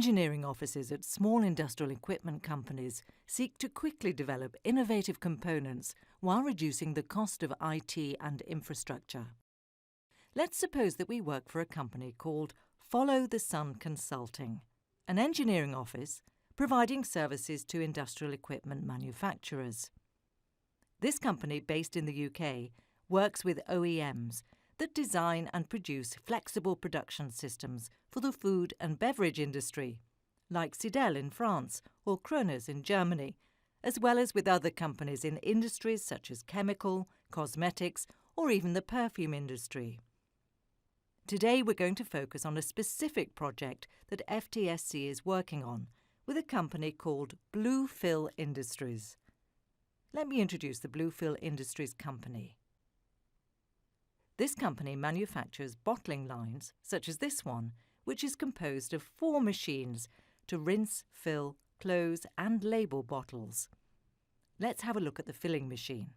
Engineering offices at small industrial equipment companies seek to quickly develop innovative components while reducing the cost of IT and infrastructure. Let's suppose that we work for a company called Follow the Sun Consulting, an engineering office providing services to industrial equipment manufacturers. This company, based in the UK, works with OEMs that design and produce flexible production systems for the food and beverage industry, like Sidel in France or Krones in Germany, as well as with other companies in industries such as chemical, cosmetics, or even the perfume industry. Today we're going to focus on a specific project that FTSC is working on with a company called Bluefill Industries. Let me introduce the Bluefill Industries company. This company manufactures bottling lines, such as this one, which is composed of 4 machines to rinse, fill, close and label bottles. Let's have a look at the filling machine.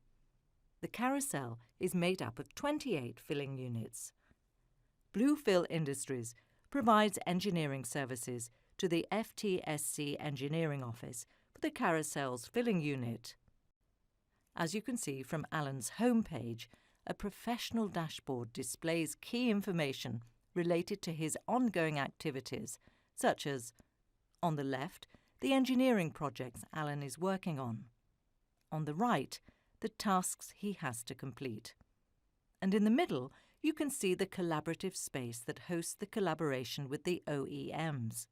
The carousel is made up of 28 filling units. Bluefill Industries provides engineering services to the FTSC Engineering Office for the carousel's filling unit. As you can see from Alan's homepage, a professional dashboard displays key information related to his ongoing activities, such as, on the left, the engineering projects Alan is working on. On the right, the tasks he has to complete. And in the middle, you can see the collaborative space that hosts the collaboration with the OEMs.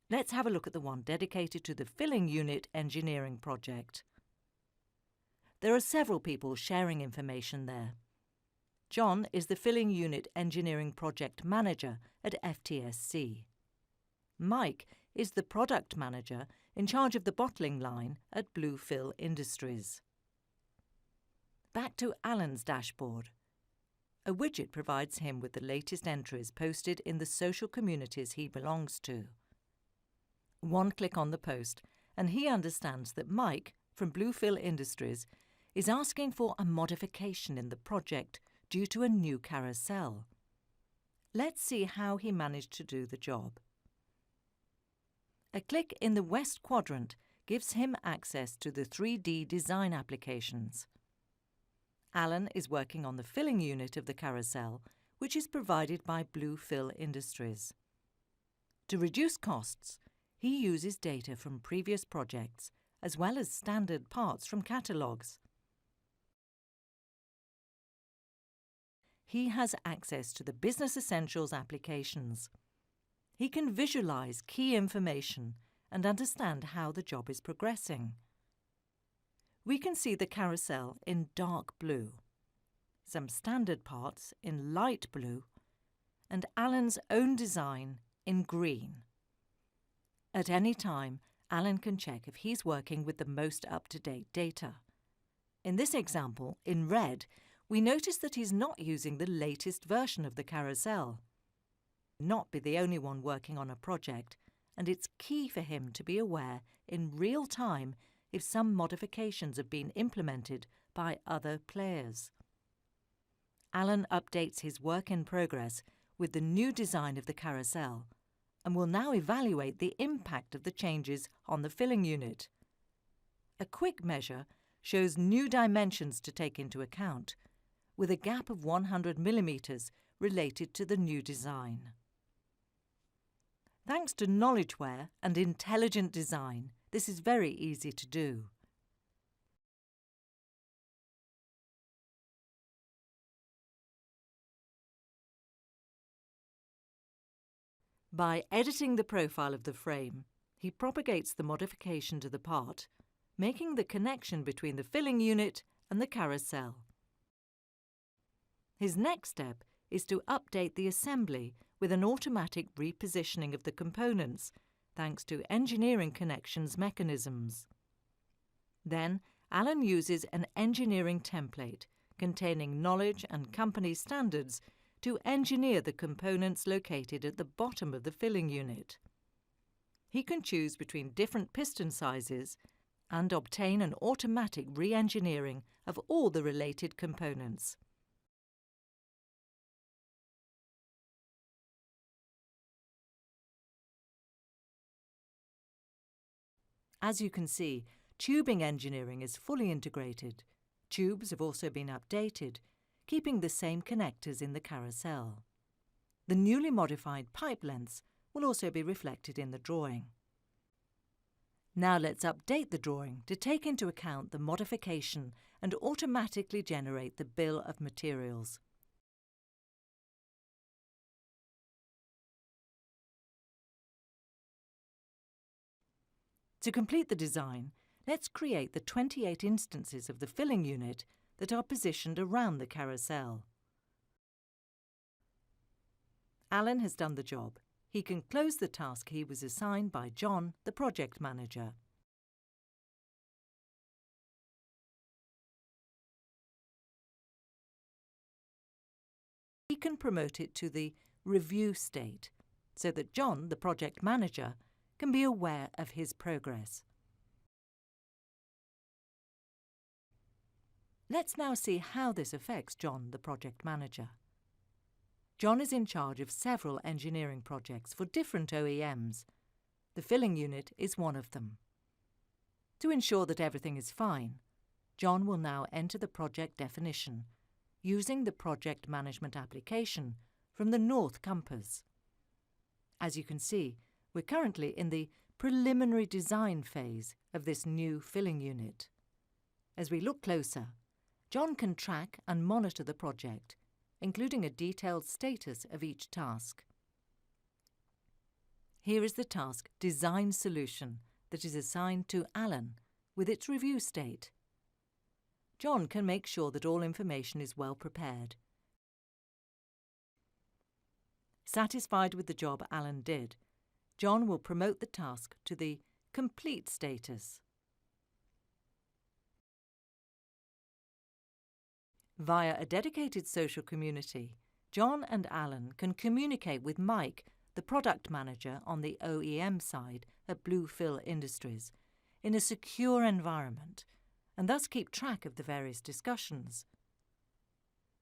Let's have a look at the one dedicated to the filling unit engineering project. There are several people sharing information there. John is the Filling Unit Engineering Project Manager at FTSC. Mike is the Product Manager in charge of the bottling line at Bluefill Industries. Back to Alan's dashboard. A widget provides him with the latest entries posted in the social communities he belongs to. One click on the post and he understands that Mike from Bluefill Industries is asking for a modification in the project due to a new carousel. Let's see how he managed to do the job. A click in the west quadrant gives him access to the 3D design applications. Alan is working on the filling unit of the carousel, which is provided by Bluefill Industries. To reduce costs, he uses data from previous projects as well as standard parts from catalogues. He has access to the Business Essentials applications. He can visualize key information and understand how the job is progressing. We can see the carousel in dark blue, some standard parts in light blue, and Alan's own design in green. At any time, Alan can check if he's working with the most up-to-date data. In this example, in red, we notice that he's not using the latest version of the carousel. Not be the only one working on a project, and it's key for him to be aware in real time if some modifications have been implemented by other players. Alan updates his work in progress with the new design of the carousel and will now evaluate the impact of the changes on the filling unit. A quick measure shows new dimensions to take into account, with a gap of 100 millimeters related to the new design. Thanks to knowledgeware and intelligent design, this is very easy to do. By editing the profile of the frame, he propagates the modification to the part, making the connection between the filling unit and the carousel. His next step is to update the assembly with an automatic repositioning of the components, thanks to engineering connections mechanisms. Then, Alan uses an engineering template containing knowledge and company standards to engineer the components located at the bottom of the filling unit. He can choose between different piston sizes and obtain an automatic re-engineering of all the related components. As you can see, tubing engineering is fully integrated. Tubes have also been updated, keeping the same connectors in the carousel. The newly modified pipe lengths will also be reflected in the drawing. Now let's update the drawing to take into account the modification and automatically generate the bill of materials. To complete the design, let's create the 28 instances of the filling unit that are positioned around the carousel. Alan has done the job. He can close the task he was assigned by John, the project manager. He can promote it to the review state so that John, the project manager, can be aware of his progress. Let's now see how this affects John, the project manager. John is in charge of several engineering projects for different OEMs. The filling unit is one of them. To ensure that everything is fine, John will now enter the project definition using the project management application from the North Compass. As you can see, we're currently in the preliminary design phase of this new filling unit. As we look closer, John can track and monitor the project, including a detailed status of each task. Here is the task Design Solution that is assigned to Alan with its review state. John can make sure that all information is well prepared. Satisfied with the job Alan did, John will promote the task to the complete status. Via a dedicated social community, John and Alan can communicate with Mike, the product manager on the OEM side at Bluefill Industries, in a secure environment, and thus keep track of the various discussions.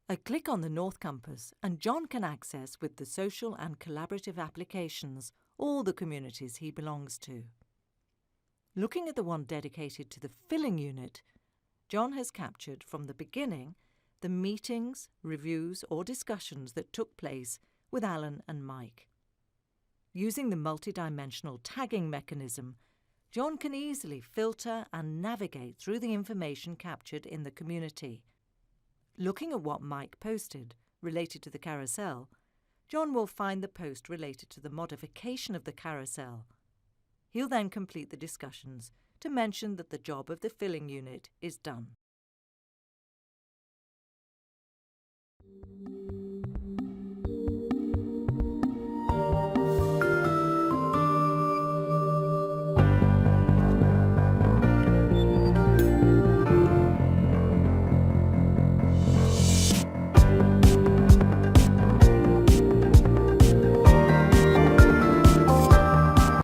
A click on the North Compass and John can access with the social and collaborative applications all the communities he belongs to. Looking at the one dedicated to the filling unit, John has captured from the beginning the meetings, reviews or discussions that took place with Alan and Mike. Using the multidimensional tagging mechanism, John can easily filter and navigate through the information captured in the community. Looking at what Mike posted related to the carousel, John will find the post related to the modification of the carousel. He'll then complete the discussions to mention that the job of the filling unit is done.